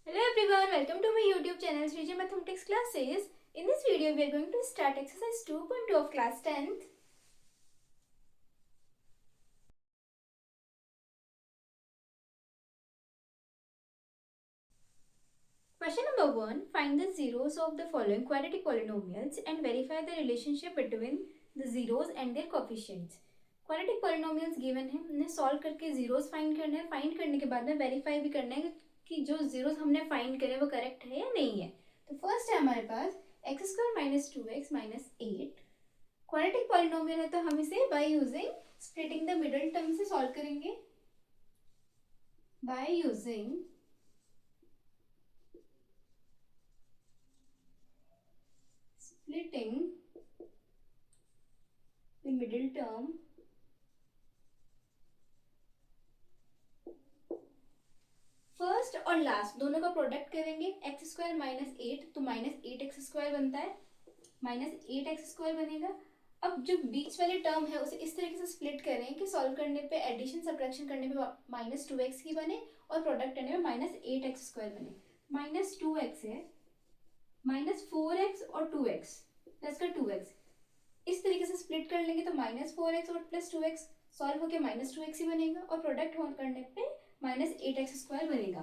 Hello everyone, welcome to my YouTube channel Srija Mathematics Classes. In this video, we are going to start exercise 2.2 of class 10th. Question number 1. Find the zeros of the following quadratic polynomials and verify the relationship between the zeros and their coefficients. Quadratic polynomials given है, हमने solve करके zeros find करना है. Find करने के बाद में verify भी करना है कि जो zeros हमने फाइंड करे वो करेक्ट है या नहीं है. तो फर्स्ट है हमारे पास x square minus 2x minus 8. Quadratic polynomial है तो हम इसे by using splitting the middle term से सॉल्व करेंगे. By using splitting the middle term first और लास्ट दोनों का प्रोडक्ट करेंगे. एक्स स्क्वायर माइनस 8 तो माइनस 8x स्क्वायर बनता है, माइनस 8x स्क्वायर बनेगा. अब जो बीच वाले टर्म है उसे इस तरीके से स्प्लिट करें कि सॉल्व करने पे एडिशन सब्ट्रैक्शन करने पे माइनस 2x की बने और प्रोडक्ट करने में माइनस 8x स्क्वायर बने. माइनस 2x है, माइनस 4x और 2x प्लस का 2x इस तरीके से स्प्लिट कर लेंगे तो माइनस 4x और प्लस 2x सॉल्व होकर माइनस 2x ही बनेगा और प्रोडक्ट करने पे माइनस 8x स्क्वायर बनेगा.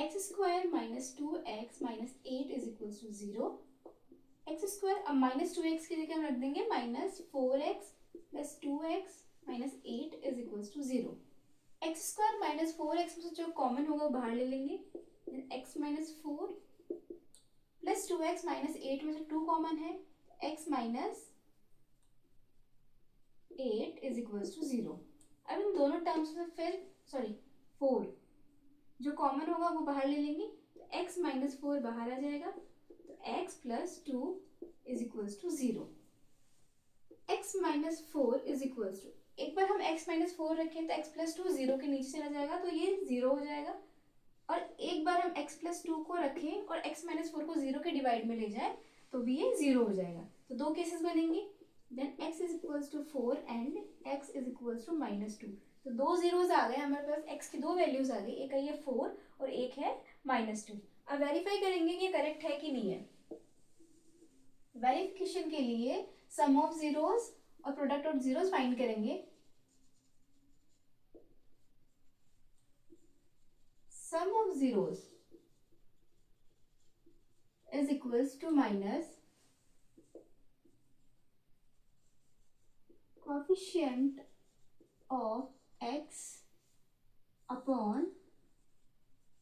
X square minus 2x minus 8 is equal to 0. X square अब माइनस 2x की जगह हम रख देंगे minus 4x plus 2x minus 8 is equal to 0. X square minus 4x में से जो कॉमन होगा वो बाहर ले लेंगे. X minus 4 plus 2x minus 8 में से 2 कॉमन है, x minus 8 is equal to 0. अब इन दोनों टर्म्स में फिर 4 जो कॉमन होगा वो बाहर ले लेंगे तो x माइनस 4 बाहर आ जाएगा तो x plus 2 is equal to 0. x minus 4 is equal to, एक बार हम x माइनस 4 रखें तो x प्लस 2 0 के नीचे चला जाएगा तो ये 0 हो जाएगा. और एक बार हम x प्लस 2 को रखें और x माइनस 4 को 0 के डिवाइड में ले जाए तो भी ये 0 हो जाएगा. तो दो केसेस बनेंगे. Then x is equals to 4 and x is equals to minus 2. तो दो जीरोज आ गए हमारे पास, x की दो वैल्यूज आ गई, एक है ये 4 और एक है माइनस 2. अब वेरीफाई करेंगे कि ये करेक्ट है कि नहीं है. वेरिफिकेशन के लिए सम ऑफ जीरोज और प्रोडक्ट ऑफ जीरोज फाइंड करेंगे. Sum of zeros is equals to minus coefficient of x upon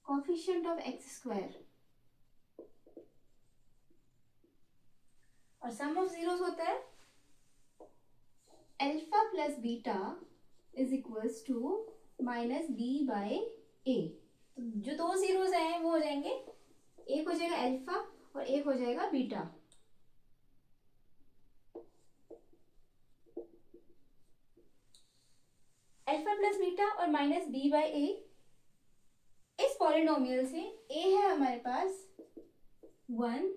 coefficient of x square. और सम ऑफ जीरोस होता है alpha plus beta is equals to minus B by A. तो जो दो zeros हैं वो हो जाएंगे, एक हो जाएगा अल्फा और एक हो जाएगा बीटा. अल्फा प्लस बीटा और माइनस बी बाय ए. इस पॉलिनोमियल से ए है हमारे पास 1,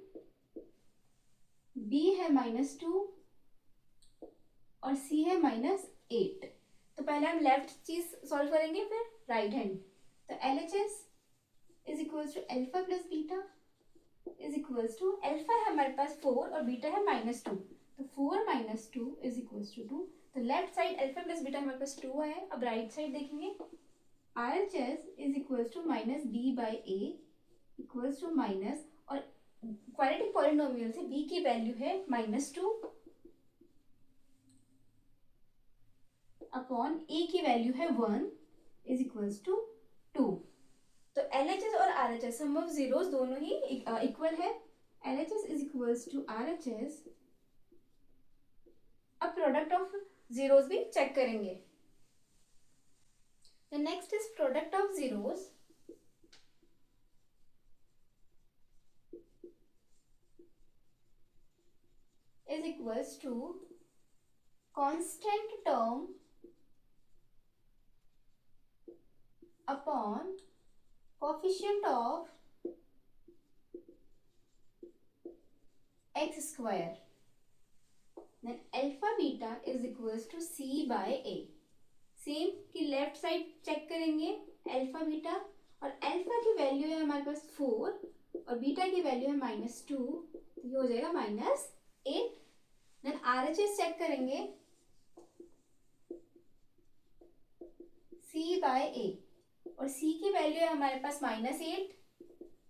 बी है माइनस 2 और सी है माइनस 8. तो पहले हम लेफ्ट चीज सॉल्व करेंगे फिर राइट हैंड. तो L H S is equals to alpha plus beta is equals to, alpha है हमारे पास 4 और बीटा है माइनस 2. तो 4 माइनस 2 इज इक्वल्स टू 2. तो left side alpha plus beta हमारे पास 2 आया. अब राइट साइड देखेंगे R H S is equals to minus B by A equals to minus, और क्वाड्रेटिक पॉलिनोमियल से b की वैल्यू है माइनस 2 अपॉन ए की वैल्यू है 1 इज इक्वल्स टू 2. तो एल एच एस और R H S sum of zeros दोनों ही इक्वल है. L H S is equals to R H S. अब प्रोडक्ट ऑफ जीरोस भी चेक करेंगे. The next is product of zeros. Is equals to constant term upon coefficient of x square. Then alpha beta is equals to c by a. Same कि left side check करेंगे alpha beta और alpha की value है हमारे पास 4 और beta की value है -2, तो ये हो जाएगा -8। देन RHS चेक करेंगे C/A, और C की वैल्यू है हमारे पास -8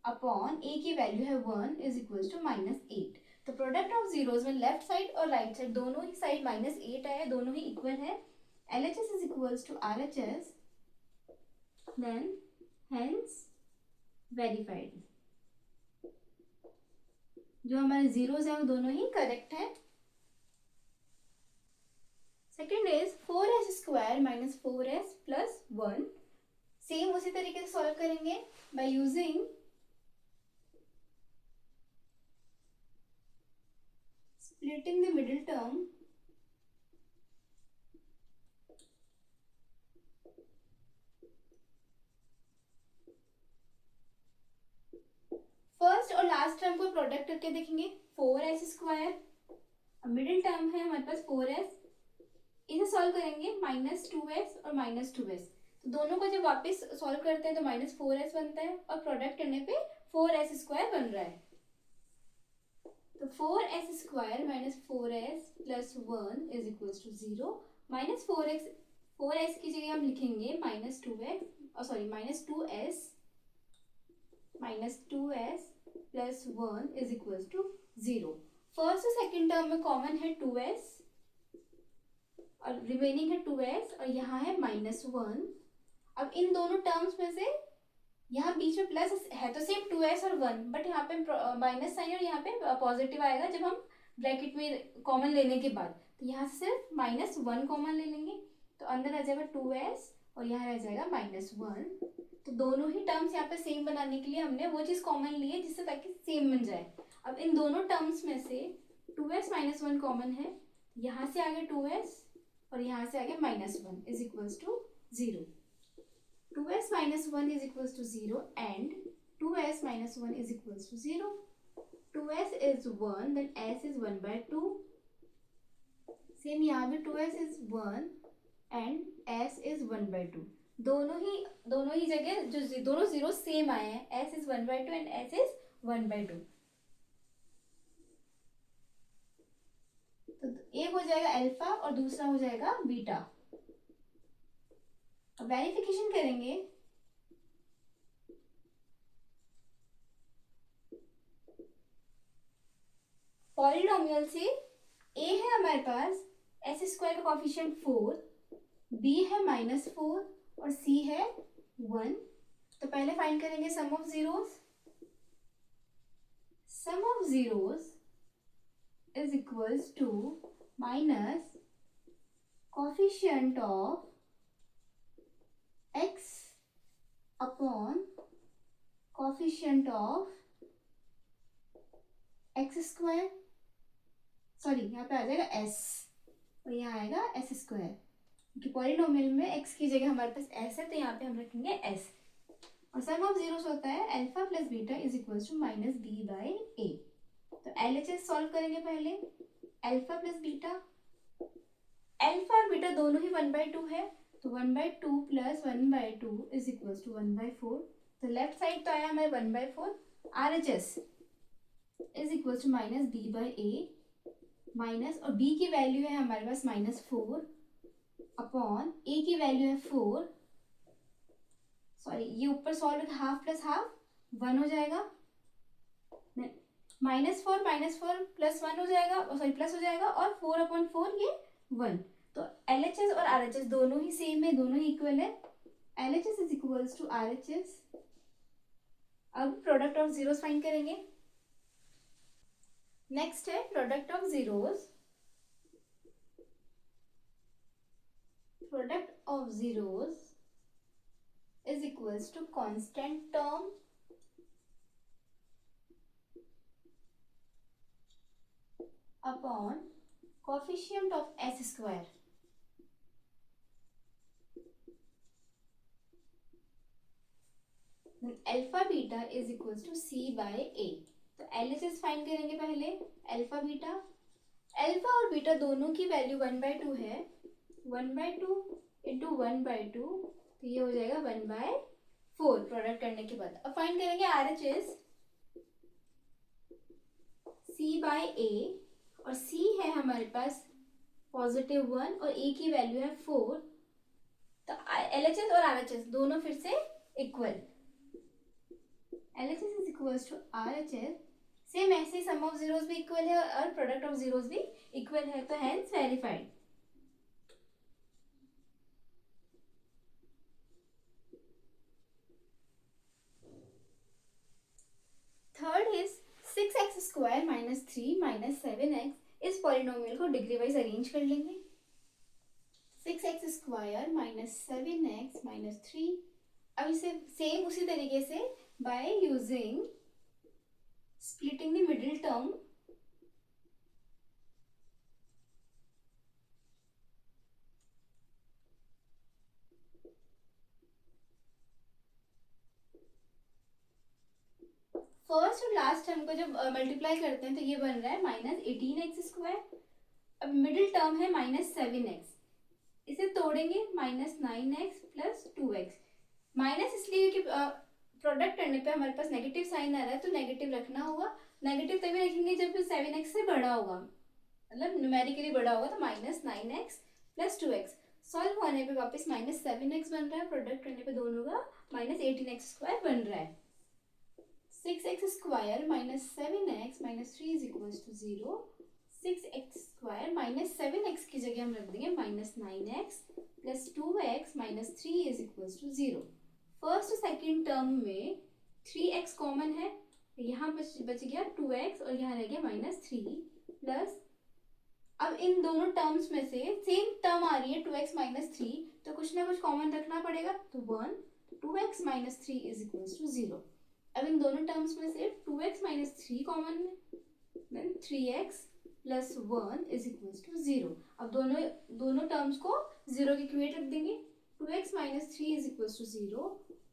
अपॉन A की वैल्यू है 1 इज इक्वल टू -8। तो प्रोडक्ट ऑफ जीरोस में लेफ्ट साइड और राइट साइड दोनों ही साइड -8 है, दोनों ही इक्वल है। LHS is equal to RHS, then hence verified. जो हमारे जीरोस हैं वो दोनों ही करेक्ट है। Second is 4s² - 4s + 1। Same उसी तरीके से सॉल्व करेंगे by using splitting the middle term. First और लास्ट टर्म को प्रोडक्ट करके देखेंगे 4s², मिडिल टर्म है हमारे पास 4s, इसे सॉल्व करेंगे -2s और -2s। तो दोनों को जब वापस सॉल्व करते हैं तो -4s बनता है और प्रोडक्ट करने पे 4s² बन रहा है। तो 4s² - 4s + 1 is equal to 0। -4s की जगह हम लिखेंगे -2s + 1 is equal to 0। First और सेकेंड टर्म में कॉमन है 2s और रिमेनिंग है 2s और यहाँ है -1। अब इन दोनों टर्म्स में से यहाँ बीच में प्लस है तो सेम 2s और 1, बट यहाँ पे माइनस साइन और यहाँ पे पॉजिटिव आएगा जब हम ब्रैकेट में कॉमन लेने के बाद। तो यहाँ से सिर्फ -1 कॉमन ले लेंगे, तो अंदर आ जाएगा 2s और यहाँ रह जाएगा -1। तो दोनों ही टर्म्स यहाँ पे सेम बनाने के लिए हमने वो चीज़ कॉमन ली है जिससे ताकि सेम बन जाए। अब इन दोनों टर्म्स में से 2s - 1 कॉमन है, यहाँ से आगे 2s और यहाँ से आगे -1 is equals to 0। 2s - 1 is equals to 0 and 2s - 1 is equals to 0. 2s is 1, then s is 1/2. Same यहाँ भी 2s is 1 and s is 1/2। दोनों ही जगह जो दोनों जीरो सेम आए हैं, s is 1/2 and s is 1/2। तो एक हो जाएगा अल्फा और दूसरा हो जाएगा बीटा। अब वेरिफिकेशन करेंगे। पॉलिनोमियल से a है हमारे पास s² का कॉफिशिएंट 4, b है -4 और c है 1। तो पहले फाइंड करेंगे sum of zeros. Sum of zeros is equals to minus coefficient of x upon coefficient of x²। Sorry, यहाँ पे आ जाएगा s और यहाँ आएगा s², क्योंकि पॉलिनोमियल में x की जगह हमारे पास s है तो यहाँ पे हम रखेंगे s। और सम ऑफ जीरोस होता है alpha plus beta is equal to -b/a। तो LHS सॉल्व करेंगे पहले। अल्फा प्लस बीटा, अल्फा और बीटा दोनों ही 1/2 है, तो 1/2 + 1/2 इज इक्वल टू 1/4। तो लेफ्ट साइड तो आया हमारे 1/4। RHS is equal to -b/a minus, और b की वैल्यू है हमारे पास -4 अपॉन a की वैल्यू है 4। सॉरी, ये ऊपर solve with half plus half 1 हो जाएगा। -4 + 1 हो जाएगा, सॉरी प्लस हो जाएगा, और 4/4 ये 1। तो LHS और RHS दोनों ही सेम है, दोनों ही इक्वल है। LHS is equals to RHS। अब प्रोडक्ट ऑफ जीरोस फाइंड करेंगे। नेक्स्ट है product of zeros. Product of zeros is equals to constant term upon coefficient of s²। then alpha beta is equals to c/a। तो LHS find करेंगे पहले। Alpha beta, alpha और beta दोनों की value 1/2 है, 1/2 × 1/2 तो ये हो जाएगा 1/4। 4 प्रोडक्ट करने के बाद। अब फाइंड करेंगे R H S C by A, और सी है हमारे पास +1 और ए की वैल्यू है 4, तो एल एच एस और आर एच एस दोनों फिर से equal. L H S is equal to R H S, same ऐसे सम ऑफ जीरोस भी इक्वल है और प्रोडक्ट ऑफ जीरोस भी इक्वल है, तो hence verified. Third is 6x² - 3 - 7x। इस पॉलिनोमियल को डिग्री वाइज अरेंज कर लेंगे। 6x² - 7x - 3। अब इसे सेम उसी तरीके से bye using splitting the middle term, first और लास्ट टर्म को जब मल्टीप्लाई करते हैं तो ये बन रहा है -18x²। अब मिडिल टर्म है -7x, इसे तोड़ेंगे -9x + 2x। माइनस इसलिए कि प्रोडक्ट करने पे हमारे पास नेगेटिव साइन आ रहा है, तो नेगेटिव रखना होगा। नेगेटिव तभी रखेंगे जब 7x से बड़ा होगा, मतलब न्यूमेरिकली बड़ा होगा, तो -9x + 2x। सॉल्व होने पे वापस -7x बन रहा है, प्रोडक्ट करने पे दोनों का -18x² बन रहा है। 6x² - 7x - 3 = 0। 6x² - 7x की जगह हम रख देंगे -9x + 2x - 3 = 0। First second term में 3x कॉमन है, यहाँ बच गया 2x और यहाँ रह गया -3 प्लस, अब इन दोनों टर्म्स में से सेम टर्म आ रही है 2x - 3, तो कुछ ना कुछ कॉमन रखना पड़ेगा, तो 1। 2x - 3 = 0। अब इन दोनों टर्म्स में से 2x - 3 कॉमन है, देन 3x + 1 = 0। अब दोनों टर्म्स को 0 के इक्वेट रख देंगे। 2x - 3 = 0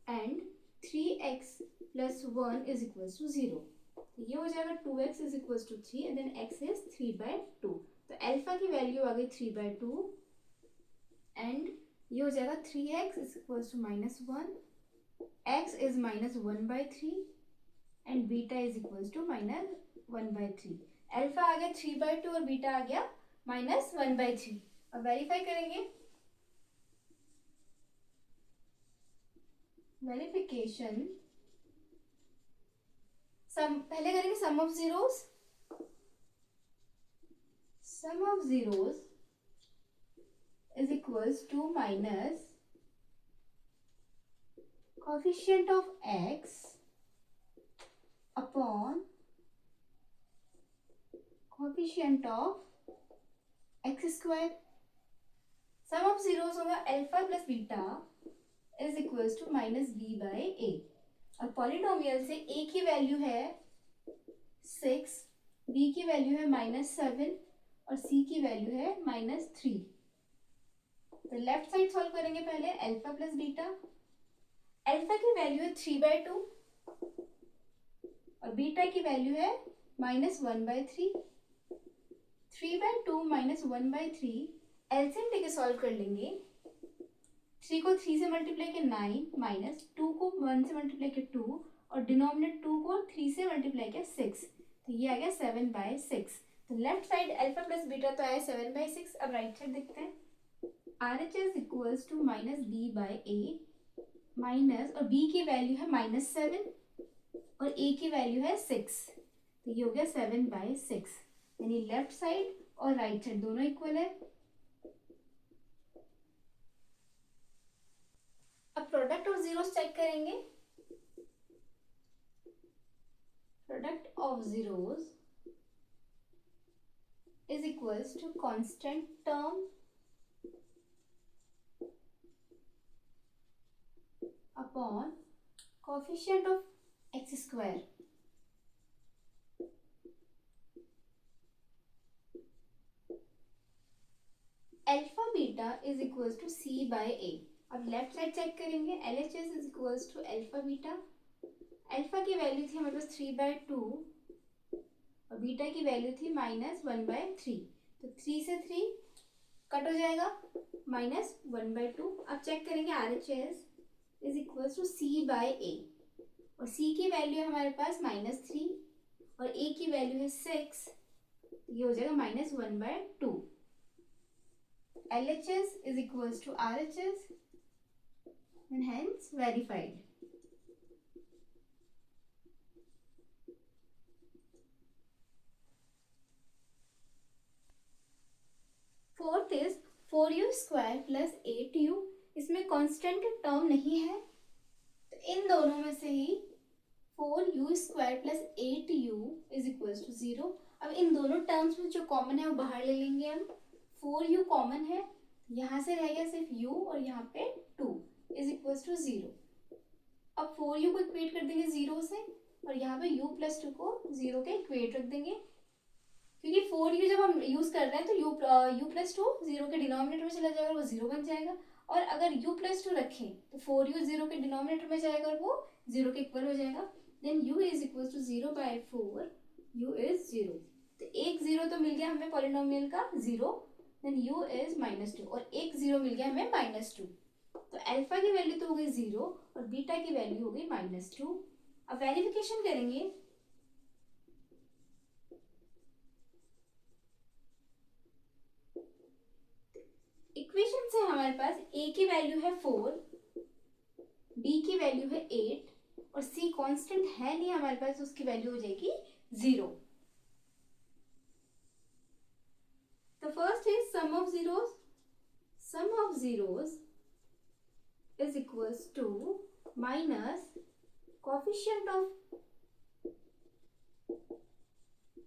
and 3x + 1 = 0। ये हो जाएगा 2x = 3 and then x is 3/2। तो अल्फा की वैल्यू आ गई 3/2 एंड ये हो जाएगा 3x = -1, x is -1/3 and beta is equal to -1/3। Alpha आ गया 3/2 और बीटा आ गया -1/3। अब वेरीफाई करेंगे। वेरिफिकेशन, पहले करेंगे sum of zeros. Sum of zeros is equals to minus coefficient of x upon coefficient of x²। Sum of zeros होगा alpha plus beta is equals to -b/a। और पॉलिनोमियल से a की value है 6, b की value है -7 और c की value है -3। तो लेफ्ट साइड सॉल्व करेंगे पहले अल्फा प्लस बीटा। अल्फा की वैल्यू है 3/2 और बीटा की वैल्यू है -1/3। 3/2 -1/3 एलसीएम लेके सॉल्व कर लेंगे। 3 को 3 से मल्टीप्लाई किया 9 माइनस 2 को 1 से मल्टीप्लाई किया 2 और डिनोमिनेटर 2 को 3 से मल्टीप्लाई किया 6, तो ये आ गया 7/6। तो left side alpha plus beta तो आया 7/6। अब राइट साइड देखते हैं। RHS equals to -b/a minus, और b की वैल्यू है -7 और a की वैल्यू है 6, तो ये हो गया 7/6। यानी लेफ्ट साइड और राइट साइड दोनों इक्वल है। अब प्रोडक्ट ऑफ जीरोस चेक करेंगे। Product of zeros is equals to constant term upon coefficient of x²। Alpha beta is equals to c/a। अब लेफ्ट साइड चेक करेंगे। LHS is equals to alpha beta. Alpha की value थी हमारे पास 3/2 और beta की value थी -1/3, तो 3 से 3 कट हो जाएगा, -1/2। अब चेक करेंगे RHS is equal to C by A, और सी की वैल्यू है हमारे पास -3 और ए की वैल्यू है 6, ये हो जाएगा -1/2। LHS is equals to RHS and hence verified. Fourth is 4u² plus 8u, इसमें कांस्टेंट टर्म नहीं है तो इन दोनों में से ही 4u² plus 8u is equal to 0। अब इन दोनों टर्म्स में जो कॉमन है वो बाहर ले लेंगे हम। 4u कॉमन है, यहाँ से रह गया सिर्फ u और यहाँ पे 2 इज इक्वल टू 0। अब 4u को इक्वेट कर देंगे 0 से और यहाँ पे u प्लस 2 को 0 के इक्वेट रख देंगे, क्योंकि 4u जब हम यूज कर रहे हैं तो u प्लस 2 0 के डिनोमिनेटर में चला जाएगा और वो 0 बन जाएगा, और अगर u प्लस 2 रखें तो 4u 0 के डिनोमिनेटर में जाएगा और वो 0 के इक्वल हो जाएगा। Then u is equal to 0/4, u is 0। तो एक 0 तो मिल गया हमें पॉलिनोमियल का 0, देन u इज -2 और एक 0 मिल गया हमें -2। तो अल्फा की वैल्यू तो हो गई 0 और बीटा की वैल्यू हो गई -2। अब वेरिफिकेशन करेंगे, इक्वेशन से हमारे पास a की वैल्यू है 4, b की वैल्यू है 8 और c कांस्टेंट है नहीं हमारे पास, उसकी वैल्यू हो जाएगी 0। तो first is sum of zeros is equals to minus coefficient of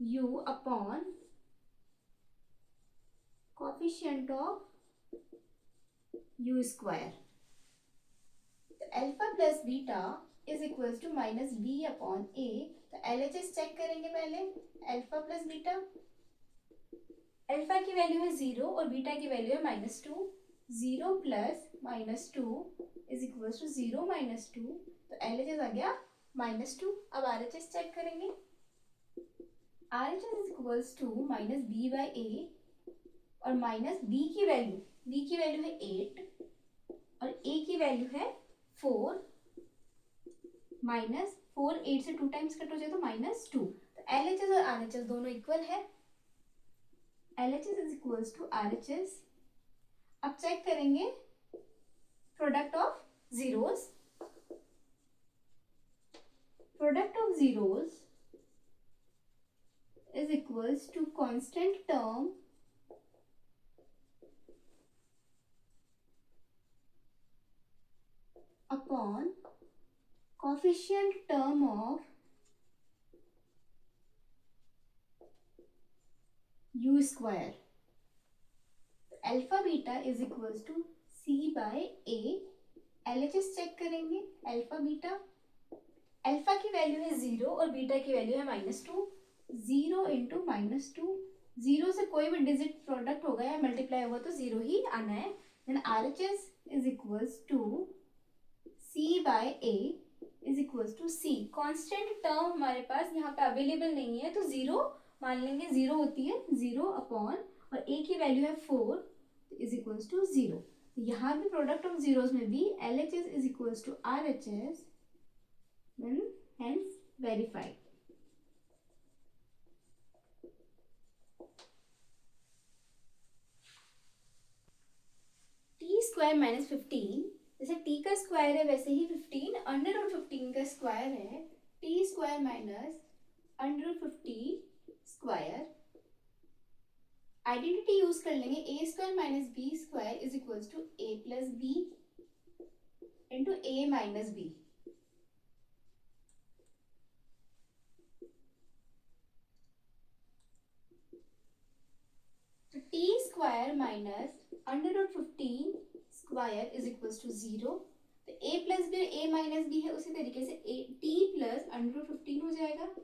u upon coefficient of u²। तो alpha plus beta is equals to -b upon a। तो LHS चेक करेंगे पहले, अल्फा प्लस बीटा, अल्फा की value है 0 और beta की value है -2, 0 plus -2 is equals to 0 -2, तो LHS आ गया -2। अब RHS चेक करेंगे, RHS is equals to -b/a और b की वैल्यू है 8 और a की वैल्यू है 4, -4 8 से 2 टाइम्स कट हो जाए तो -2। तो LHS और RHS दोनों इक्वल है, LHS is equals to RHS। अब चेक करेंगे product of zeros, product of zeros is equals to constant term upon coefficient term of u²। Alpha beta is equals to c/a। LHS check करेंगे, alpha beta, alpha की value है 0 और beta की value है -2, 0 into -2, 0 से कोई भी digit product होगा या मल्टीप्लाई होगा तो 0 ही आना है। Then RHS is equals to c/a is equals to c। Constant term हमारे पास यहाँ पे अवेलेबल नहीं है तो 0 मान लेंगे, 0 होती है 0 अपॉन और a की वैल्यू है 4 इज इक्वल्स टू 0। यहाँ भी प्रोडक्ट ऑफ जीरोस में भी LHS is equals to RHS, then hence verified। t² - 15, जैसे t का स्क्वायर है वैसे ही 15 √15 का स्क्वायर है, t² - √15²। आइडेंटिटी यूज कर लेंगे, a² - b² is equals to a plus b into a minus b। तो t² - √15² इज इक्वल्स टू 0। तो a plus B a minus B है, उसी तरीके से t प्लस √15 हो जाएगा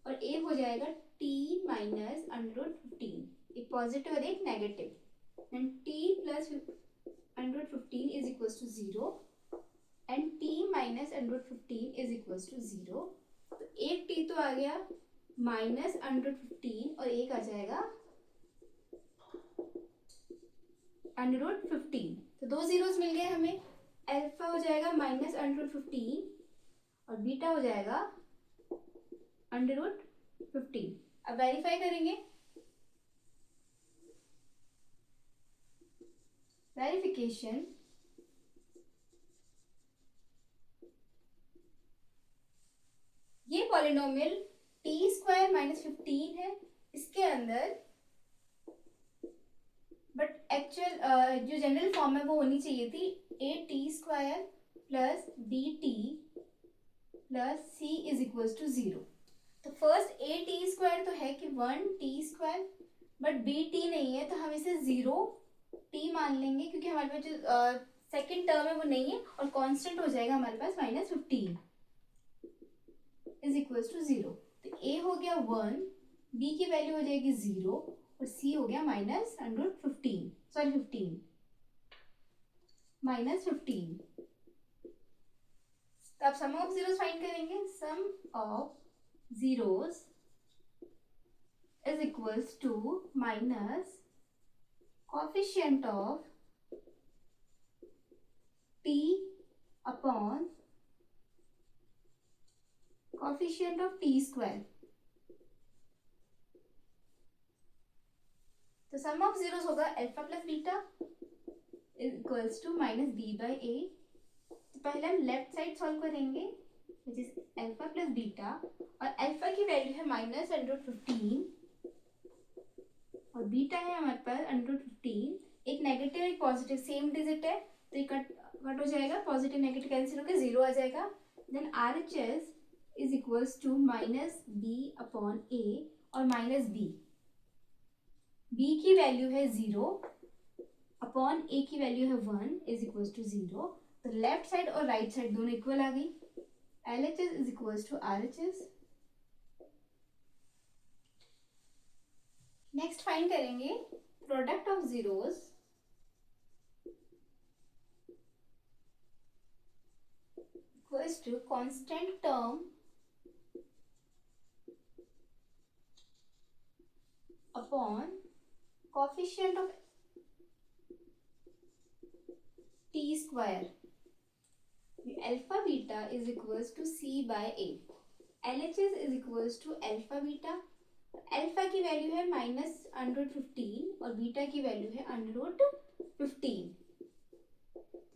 और a हो जाएगा t माइनस √15, एक पॉजिटिव और एक negative. And t plus √15 is equals to 0 and t minus √15 is equals to 0। तो एक t तो आ गया -√15 और एक आ जाएगा √15, तो दो जीरोस मिल गए हमें। अल्फा हो जाएगा -√15 और बीटा हो जाएगा √15। अब वेरीफाई करेंगे। वेरिफिकेशन, ये पॉलिनोमियल t² -15 है इसके अंदर, बट एक्चुअल जो जनरल फॉर्म है वो होनी चाहिए थी a² plus bt plus c is equals to 0। तो फर्स्ट a² तो है कि 1t², बट bt नहीं है तो हम इसे 0t मान लेंगे, क्योंकि हमारे पास जो सेकेंड टर्म है वो नहीं है, और कांस्टेंट हो जाएगा हमारे पास -15 इज इक्वल्स टू 0। तो a हो गया 1, b की वैल्यू हो जाएगी 0 और c हो गया -15 तो आप सम ऑफ जीरोस फाइंड करेंगे। Sum of zeros is equals to minus coefficient of t upon coefficient of t²। तो सम ऑफ जीरोस होगा alpha plus beta equals to -b/a। तो पहले हम लेफ्ट साइड सॉल्व करेंगे, which is alpha plus beta, और alpha की value है -√15 और बीटा है हमारे पास √15। एक नेगेटिव एक पॉजिटिव सेम डिजिट है तो ये कट हो जाएगा, पॉजिटिव नेगेटिव कैंसिल होकर 0 आ जाएगा। Then RHS is equals to -b/a और -b। b की वैल्यू है 0 अपॉन a की वैल्यू है 1 इज इक्वल्स टू 0। तो लेफ्ट साइड और राइट साइड दोनों इक्वल आ गई। LHS is equals to RHS। Next find करेंगे product of zeros equals to constant term upon coefficient of t²। Alpha beta is equals to c/a। LHS is equals to alpha beta. Alpha की value है -√15 और beta की value है √15।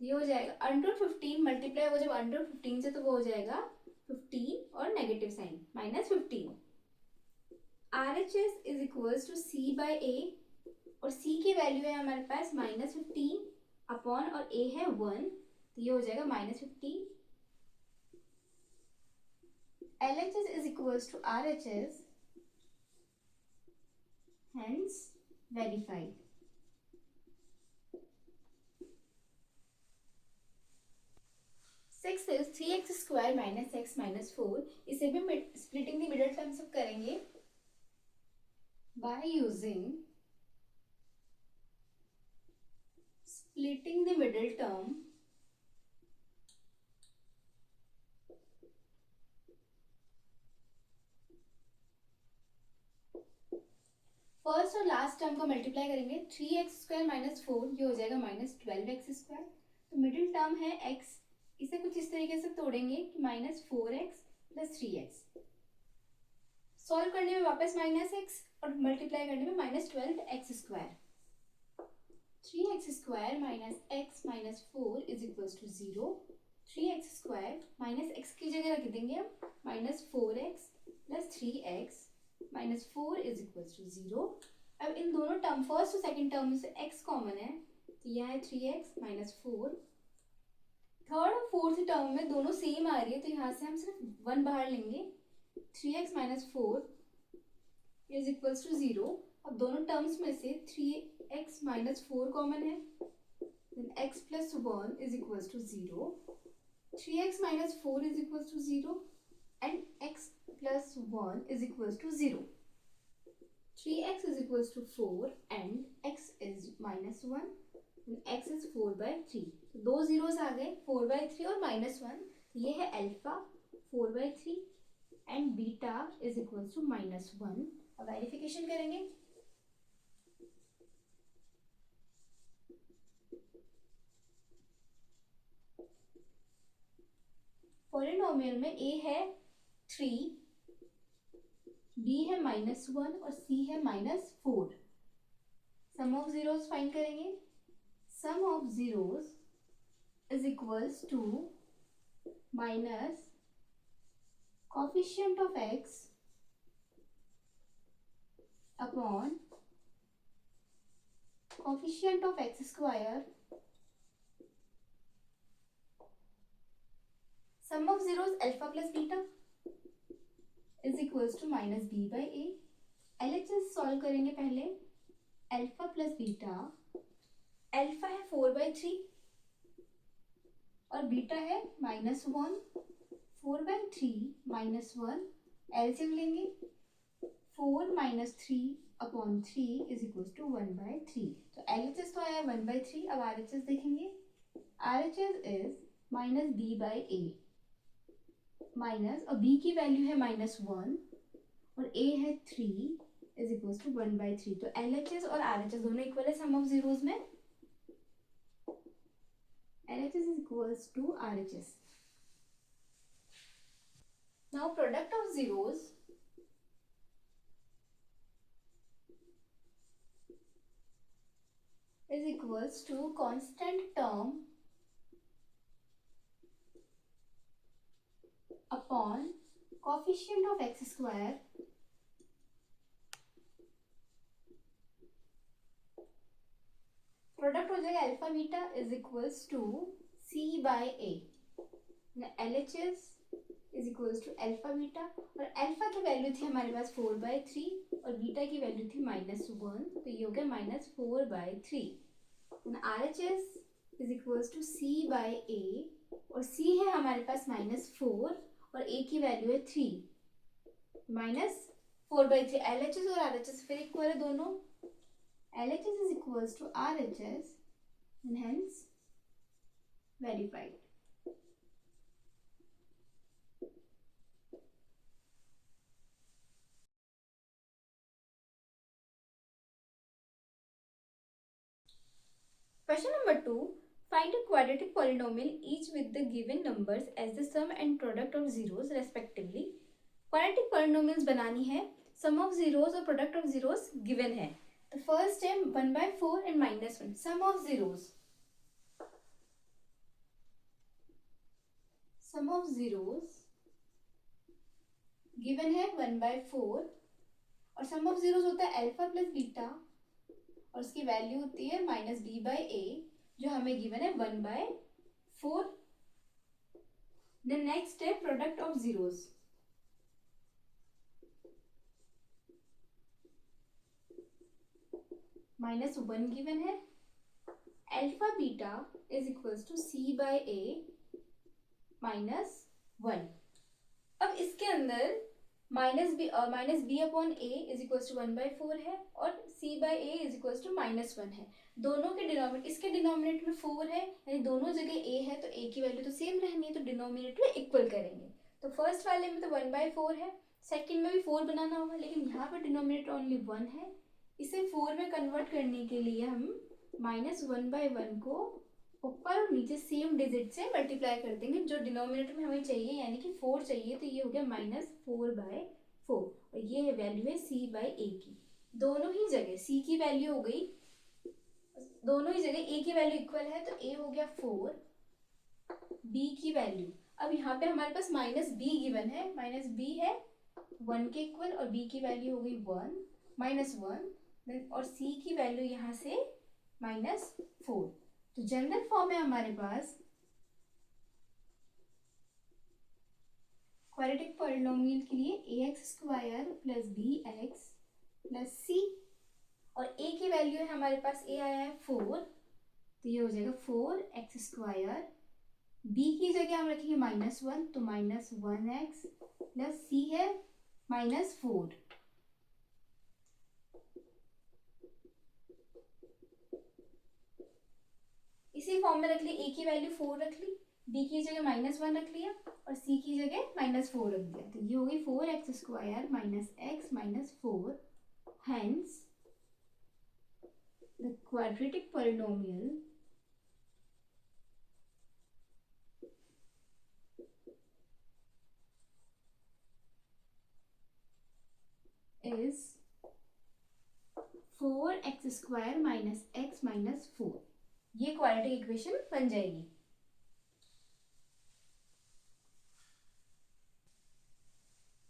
ये हो जाएगा √15 multiply हो जब √15 से तो वो हो जाएगा 15 और negative sign -15। RHS is equals to c/a और c की वैल्यू है हमारे पास -15 अपॉन और a है 1, तो ये हो जाएगा -15। LHS is equals to RHS, hence verified। Six is 3x² - x - 4। इसे भी स्प्लिटिंग द मिडिल टर्म्स करेंगे by using splitting the middle term first और लास्ट टर्म को मल्टीप्लाई करेंगे। 3x² - 4 ये हो जाएगा -12x²। तो मिडिल टर्म है x, इसे कुछ इस तरीके से तोड़ेंगे कि -4x + 3x। सॉल्व करने में वापस -x और मल्टीप्लाई करने में -12x²। 3x² - x - 4 is equals to 0। 3x² - x की जगह रख देंगे हम -4x + 3x - 4 is equals to 0। अब इन दोनों टर्म फर्स्ट और सेकंड टर्म में से x कॉमन है तो यह है 3x - 4। थर्ड और फोर्थ टर्म में दोनों सेम आ रही है तो यहाँ से हम सिर्फ 1 बाहर लेंगे। 3x - 4 is equals to 0। अब दोनों टर्म्स में से 3x - 4 कॉमन है, then x + 1 is equals to 0। 3x - 4 is equals to 0 and x + 1 is equals to 0। 3x is equals to 4 and x is -1 and x is 4/3। तो दो zeros आ गए 4/3 और -1। ये है alpha 4/3 and beta is equals to -1। अब verification करेंगे। Polynomial में a है 3, b है -1 और c है -4। सम ऑफ जीरोस फाइंड करेंगे। Sum of zeros is equals to minus coefficient of x upon coefficient of x square. Sum of zeros alpha plus beta is equals to minus B by A. LHS solve करेंगे पहले। Alpha plus beta, alpha है 4/3 और beta है -1। 4/3 -1 LCM लेंगे। 4 - 3/3 is equals to 1/3। तो LHS तो आया 1/3। अब आरएचएस देखेंगे। RHS is minus B by A minus, और बी की वैल्यू है -1 और ए है 3 इज इक्वल्स टू 1/3। तो एलएचएस और आरएचएस दोनों इक्वल है सम ऑफ जीरोस में। LHS is equals to RHS. Now product of zeros is equals to constant term upon coefficient of x square product हो जाएगा alpha beta is equals to c by a। LHS is equals to alpha beta, और alpha की value थी हमारे पास 4/3 और beta की value थी -1, तो ये हो गया -4/3। RHS is equals to c by a, और c है हमारे पास -4 और a की वैल्यू है 3, -4/3। LHS और RHS फिर इक्वल है दोनों। LHS is equals to RHS and hence verified. Question number 2. Find a quadratic polynomial each with the given numbers as the sum and product of zeros respectively. Quadratic polynomials बनानी है, sum of zeros और product of zeros given है। तो first है 1/4 and -1, sum of zeros। Sum of zeros given है 1/4 और sum of zeros होता है अल्फा प्लस बीटा और उसकी वैल्यू होती है -b बाई ए, जो हमें गिवन है 1/4। देन नेक्स्ट है प्रोडक्ट ऑफ जीरोस। -1 गिवन है। Alpha beta is equals to c by A -1। अब इसके अंदर -b upon a is equals to 1/4 है और c by a is equals to -1 है। दोनों के डिनोमिनेटर, इसके डिनोमिनेटर में 4 है, यानी दोनों जगह a है तो a की वैल्यू तो सेम रहनी है, तो डिनोमिनेटर में इक्वल करेंगे। तो फर्स्ट वाले में तो 1/4 है, सेकंड में भी 4 बनाना होगा, लेकिन यहाँ पर डिनोमिनेटर ओनली 1 है। इसे 4 में कन्वर्ट करने के लिए हम -1/1 को ऊपर और नीचे सेम डिजिट से मल्टीप्लाई कर देंगे जो डिनोमिनेटर में हमें चाहिए, यानी कि 4 चाहिए, तो ये हो गया -4/4 और ये वैल्यू है c बाई a की। दोनों ही जगह c की वैल्यू हो गई, दोनों ही जगह a की वैल्यू इक्वल है, तो a हो गया 4, b की वैल्यू, अब यहाँ पे हमारे पास -b गिवन है, -b है 1 के इक्वल और b की वैल्यू हो गई 1 और c की वैल्यू यहाँ से -4। तो जनरल फॉर्म है हमारे पास क्वाड्रेटिक पॉलिनोमियल के लिए ax² + bx + c, और a की वैल्यू है हमारे पास, a आया है 4, तो ये हो जाएगा 4x²। b की जगह हम रखेंगे -1, तो -1x + c है -4। इसी फॉर्म में रख ली, a की वैल्यू 4 रख ली, b की जगह -1 रख लिया और c की जगह -4 रख दिया, तो ये हो गई 4x² - x - 4। Hence the quadratic polynomial is 4x² minus x minus 4। ये क्वाड्रेटिक इक्वेशन बन जाएगी।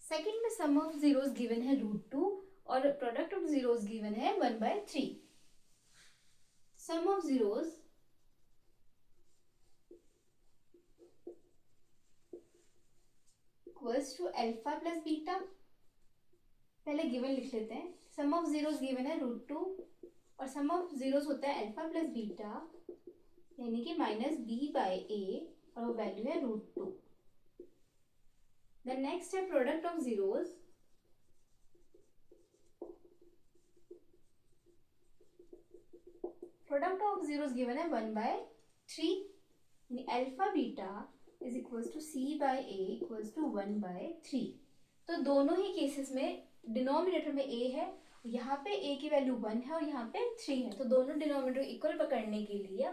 सेकंड में सम ऑफ जीरोस गिवन है √2 और प्रोडक्ट ऑफ जीरोस गिवन है 1/3। Sum of zeros equals to alpha plus beta. पहले गिवन लिख लेते हैं। सम ऑफ जीरोस गिवन है √2 और सम ऑफ जीरोस होता है अल्फा प्लस बीटा, यानी कि -b/a और वो वैल्यू है √2। द नेक्स्ट है product of zeros. Product of zeros given है 1/3, यानी alpha beta is equals to c/a equals to 1/3। तो दोनों ही केसेस में डिनोमिनेटर में a है, यहाँ पे a की वैल्यू 1 है और यहाँ पे 3 है, तो दोनों डिनोमिनेटर इक्वल पकड़ने के लिए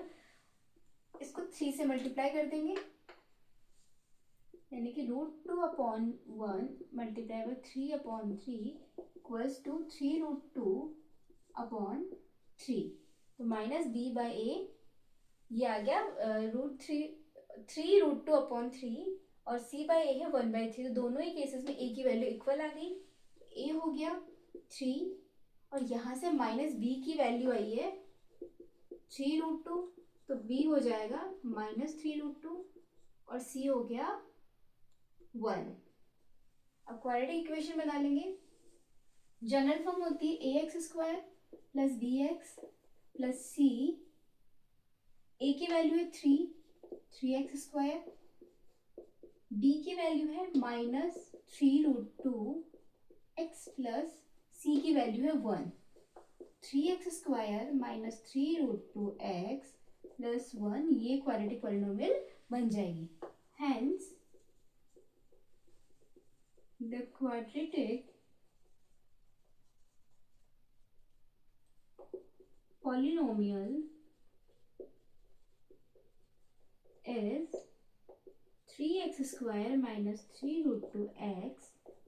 इसको 3 से मल्टीप्लाई कर देंगे, यानी कि √2/1 मल्टीप्लाई बाय 3/3 इक्वल्स टू 3√2/3। तो -b/a ये आ गया √3 और c/a है 1/3। तो दोनों ही केसेस में a की वैल्यू इक्वल आ गई। a हो गया 3 और यहाँ से -b की वैल्यू आई है 3√2, तो b हो जाएगा -3√2 और c हो गया 1। अब क्वाड्रेटिक इक्वेशन बना लेंगे। जनरल फॉर्म होती है ax² plus bx plus c। a की वैल्यू है 3x², b की वैल्यू है -3√2 x प्लस c की वैल्यू है 1। 3x² माइनस 3√2 x प्लस 1, ये क्वाड्रेटिक पॉलिनोमियल बन जाएगी। Hence the quadratic polynomial is 3x² minus 3√2 x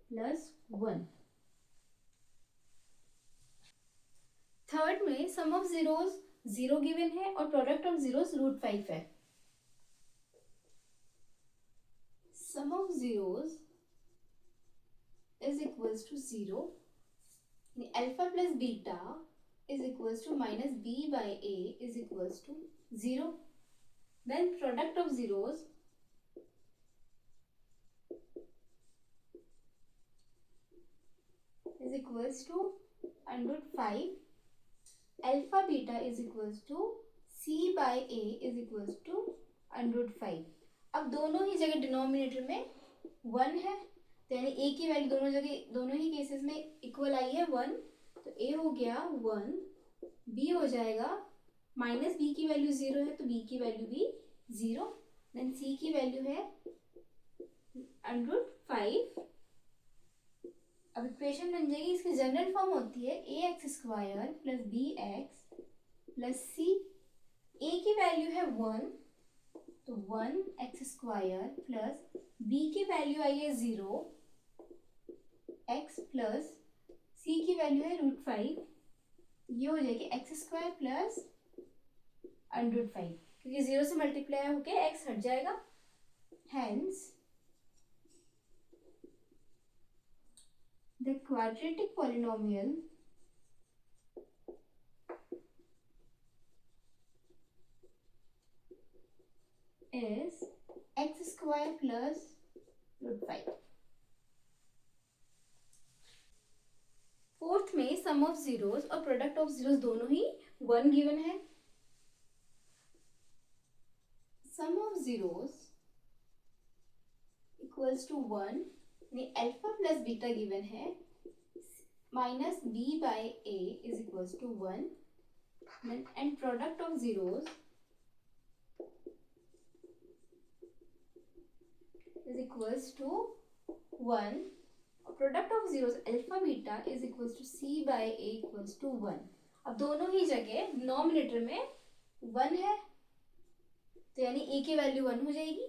plus 1। Third में सम ऑफ जीरोस 0 गिवन है और प्रोडक्ट ऑफ जीरोस √5 है। Sum of zeros is equals to 0, alpha plus beta is equals to -b/a is equals to 0. Then product of zeros is equals to √5, alpha beta is equals to c/a is equals to √5। अब दोनों ही जगह denominator में 1 है, तो यानी a की value दोनों ही केसेस में इक्वल आई है 1, तो a हो गया 1, b हो जाएगा -b की वैल्यू 0 है तो b की वैल्यू भी 0, देन c की वैल्यू है √5। अब इक्वेशन बन जाएगी, इसकी जनरल फॉर्म होती है ax² plus bx plus c। a की वैल्यू है 1, तो 1x² प्लस b की वैल्यू आई है 0 x प्लस c की वैल्यू है √5, ये हो जाएगी x² प्लस √5, क्योंकि 0 से मल्टीप्लाई होके x हट जाएगा। Hence the quadratic polynomial is x² plus √5। Fourth में सम ऑफ जीरोस और प्रोडक्ट ऑफ जीरोस दोनों ही 1 गिवन है। Sum of zeros equals to 1, यानी अल्फा प्लस बीटा गिवन है, -b/a is equals to 1, and product of zeros is equals to 1। Product of zeros alpha beta is equals to c/a equals to 1। अब दोनों ही जगह denominator में 1 है, तो यानी a की वैल्यू 1 हो जाएगी,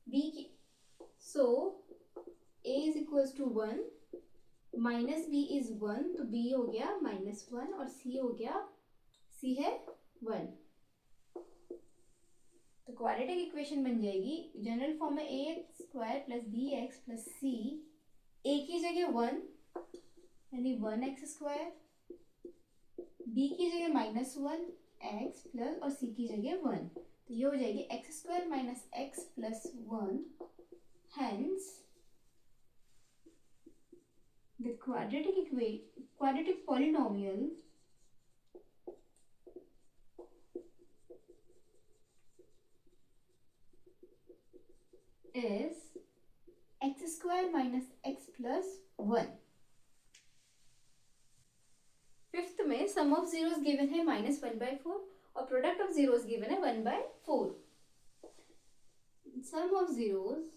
b की, so a is equals to 1 minus b is 1, तो बी हो गया -1 और सी हो गया, सी है 1। तो क्वाड्रेटिक इक्वेशन बन जाएगी जनरल फॉर्म में ax² plus B x plus C, A की जगह 1 यानी 1x², बी की जगह -1x प्लस और सी की जगह 1, तो ये हो जाएगी x² minus x plus 1, hence the quadratic polynomial is x² minus x plus 1। Fifth में सम ऑफ जीरोस गिवन है -1/4 और प्रोडक्ट ऑफ जीरोस गिवन है 1/4। Sum of zeros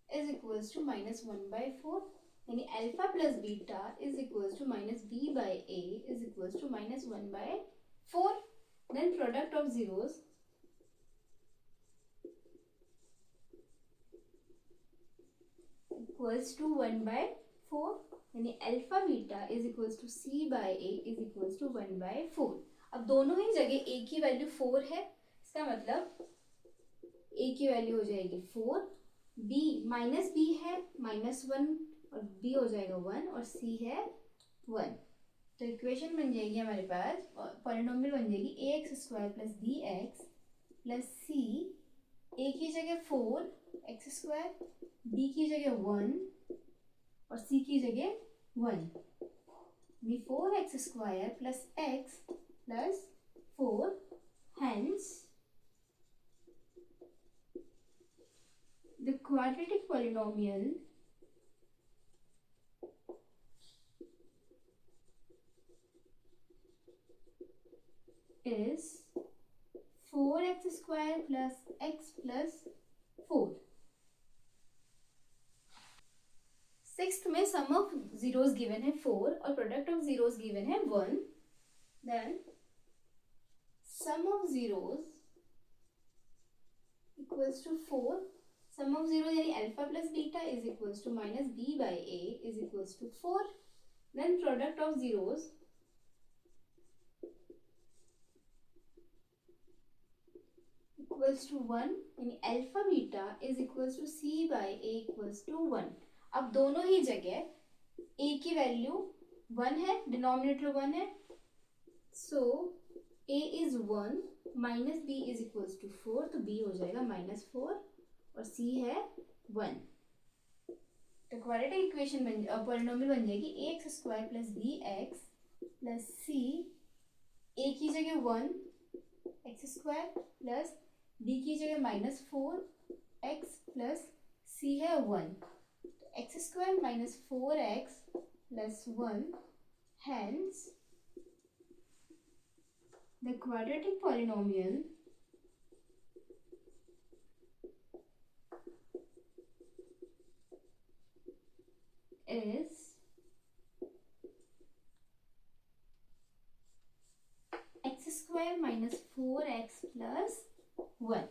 is equals to -1/4, यानी alpha plus beta is equals to -b/a is equals to -1/4। Then product of zeros equals to 1/4, यानी alpha beta is equals to c/a is equals to 1/4। अब दोनों ही जगह a की value 4 है, इसका मतलब a की वैल्यू हो जाएगी 4, b माइनस b है -1 और b हो जाएगा 1 और c है 1। तो इक्वेशन बन जाएगी हमारे पास, पॉलिनोमियल बन जाएगी ax² plus B x plus c, a की जगह 4x², b की जगह 1 और c की जगह 1, 4x² plus x plus 4, hence the quadratic polynomial is 4x² plus x plus 4। Sixth में सम ऑफ जीरोस गिवन है 4 और प्रोडक्ट ऑफ जीरोस गिवन है 1। Then sum of zeros equals to 4, sum of zero यानी alpha plus beta is equals to -b/a is equals to 4। Then product of zeros equals to 1, यानी alpha beta is equals to c/a equals to 1। अब दोनों ही जगह a की value 1 है, denominator 1 है, so a is 1 minus b is equals to 4, तो b हो जाएगा -4 और c है 1। तो क्वाड्रेटिक इक्वेशन पॉलिनोमियल बन जाएगी ax² plus B x plus c, a की जगह 1 x² प्लस b की जगह -4x प्लस c है 1, तो x² minus 4x plus 1, hence the quadratic polynomial is x² minus 4x plus 1।